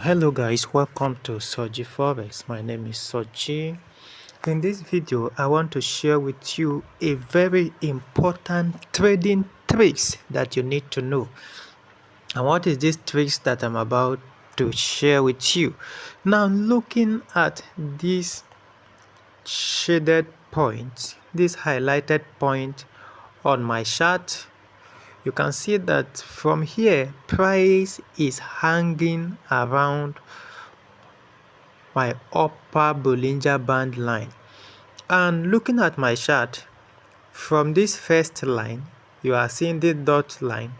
Hello guys, welcome to Soji Forex. My name is Soji. In this video, I want to share with you a very important trading tricks that you need to know. And what is this tricks that I'm about to share with you? Now, looking at this shaded point, this highlighted point on my chart, you can see that from here, price is hanging around my upper Bollinger Band line. And looking at my chart, from this first line, you are seeing the dot line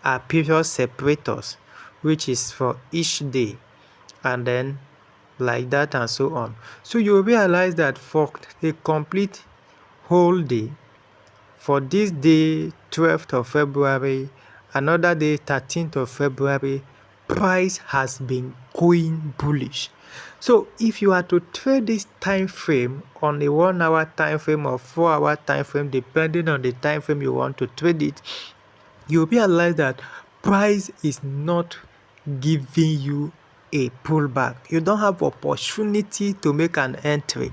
are period separators, which is for each day, and then like that and so on. So you realize that for a complete whole day, for this day 12th of February, another day 13th of February, price has been going bullish. So if you are to trade this time frame on a 1 hour time frame or 4 hour time frame, depending on the time frame you want to trade it, you realize that price is not giving you a pullback. You don't have opportunity to make an entry.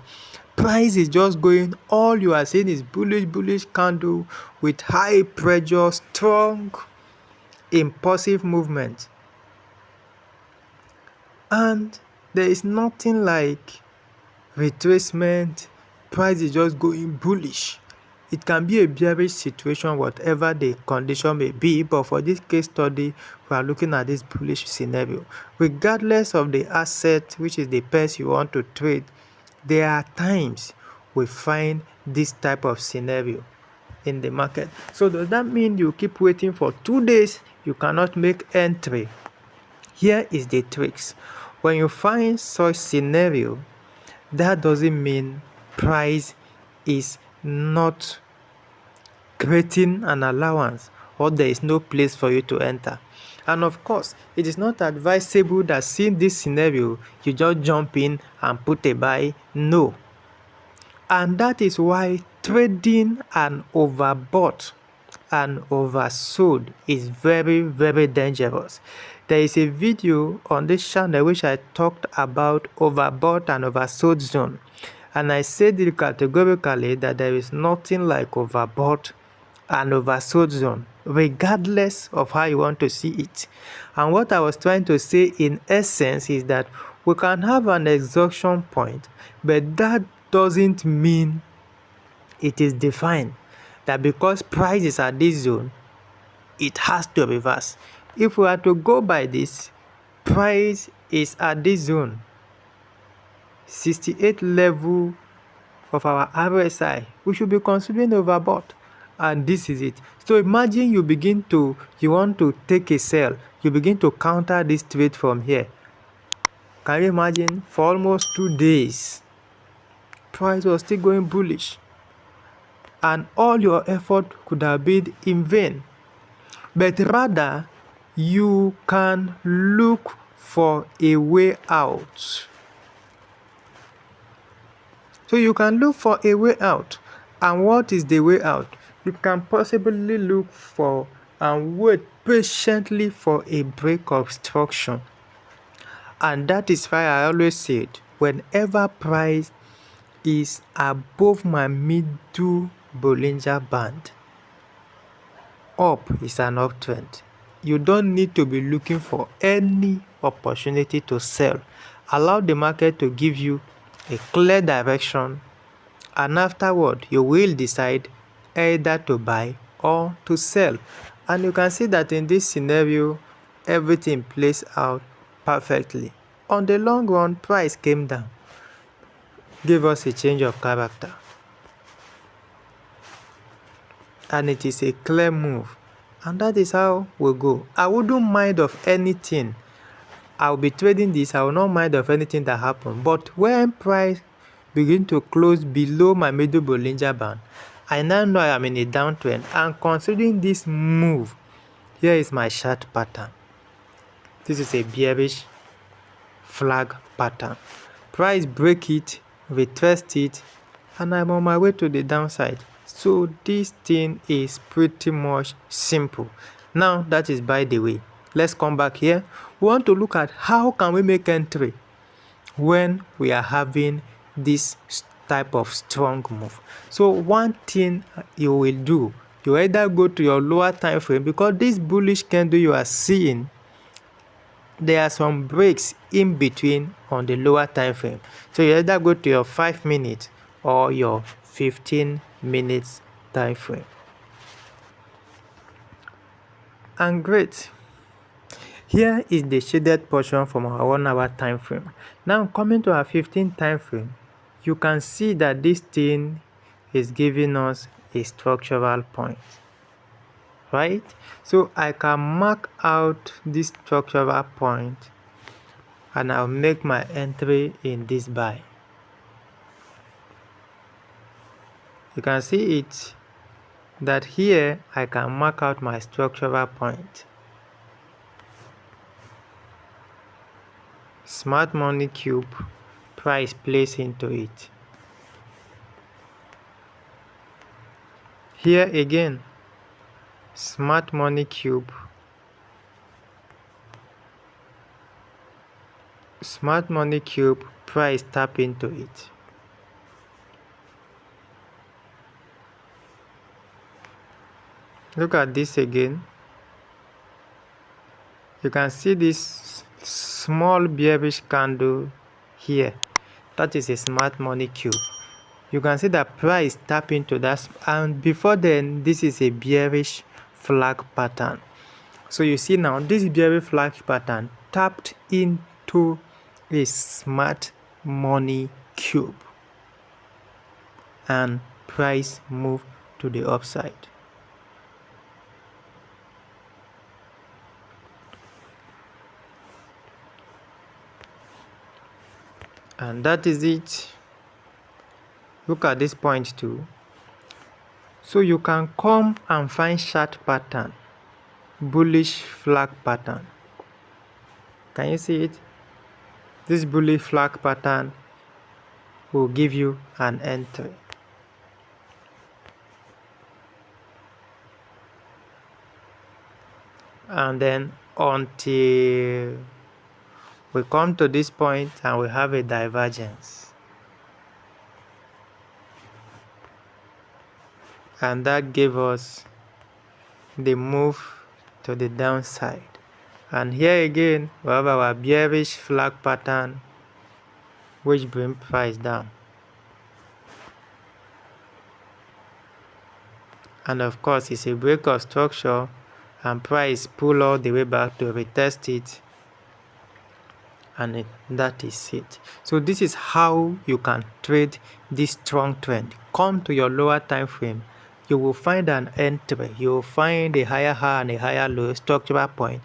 Price is just going, all you are seeing is bullish candle with high pressure, strong impulsive movement, and there is nothing like retracement. Price is just going bullish. It can be a bearish situation, whatever the condition may be, but for this case study, we are looking at this bullish scenario. Regardless of the asset, which is the pairs you want to trade, there are times we find this type of scenario in the market. So does that mean you keep waiting for 2 days, you cannot make entry? Here is the tricks. When you find such scenario, that doesn't mean price is not creating an allowance or there is no place for you to enter. And of course, it is not advisable that seeing this scenario, you just jump in and put a buy. No. And that is why trading an overbought and oversold is very dangerous. There is a video on this channel which I talked about overbought and oversold zone, and I said it categorically that there is nothing like overbought and oversold zone, regardless of how you want to see it. And what I was trying to say in essence is that we can have an exhaustion point, but that doesn't mean it is defined that because price is at this zone, it has to reverse. If we are to go by this, price is at this zone, 68 level of our RSI, we should be considering overbought, and this is it. So imagine you want to take a sell, you begin to counter this trade from here. Can you imagine? For almost 2 days, price was still going bullish, and all your effort could have been in vain. But rather, you can look for a way out. So you can look for a way out. And what is the way out? You can possibly look for and wait patiently for a break of structure. And that is why I always said, whenever price is above my middle Bollinger Band, up is an uptrend. You don't need to be looking for any opportunity to sell. Allow the market to give you a clear direction, and afterward you will decide either to buy or to sell. And you can see that in this scenario, everything plays out perfectly. On the long run, price came down, gave us a change of character, and it is a clear move, and that is how we go. I wouldn't mind of anything. I'll be trading this, I will not mind of anything that happens. But when price begin to close below my middle Bollinger Band, I now know I am in a downtrend, and considering this move, here is my chart pattern. This is a bearish flag pattern. Price break it, retraced it, and I'm on my way to the downside. So this thing is pretty much simple. Now that is by the way. Let's come back here. we want to look at how can we make entry when we are having this type of strong move. So one thing you will do, you either go to your lower time frame, because this bullish candle you are seeing, there are some breaks in between on the lower time frame. So you either go to your 5 minutes or your 15 minutes time frame. And great. Here is the shaded portion from our 1 hour time frame. Now coming to our 15 time frame, you can see that this thing is giving us a structural point, right? So I can mark out this structural point and I'll make my entry in this buy. You can see it that here I can mark out my structural point. Smart money cube, price placed into it. Here again, smart money cube, smart money cube, price tap into it. Look at this again. You can see this small bearish candle here. That is a smart money cube. You can see that price tap into that, and before then this is a bearish flag pattern. So you see now this bearish flag pattern tapped into a smart money cube and price moved to the upside. And that is it. Look at this point too. So you can come and find chart pattern, bullish flag pattern. Can you see it? This bullish flag pattern will give you an entry. And then until we come to this point and we have a divergence. And that gave us the move to the downside. And here again we have our bearish flag pattern which bring price down. And of course it's a break of structure and price pull all the way back to retest it, and that is it. So this is how you can trade this strong trend. Come to your lower time frame, you will find an entry, you will find a higher high and a higher low structural point,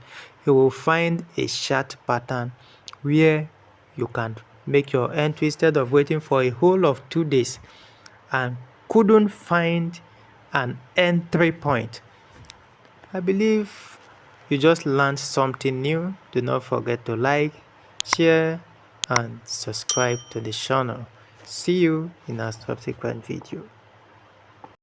you will find a chart pattern where you can make your entry instead of waiting for a whole of 2 days and couldn't find an entry point. I believe you just learned something new. Do not forget to like, share and subscribe to the channel. See you in a subsequent video.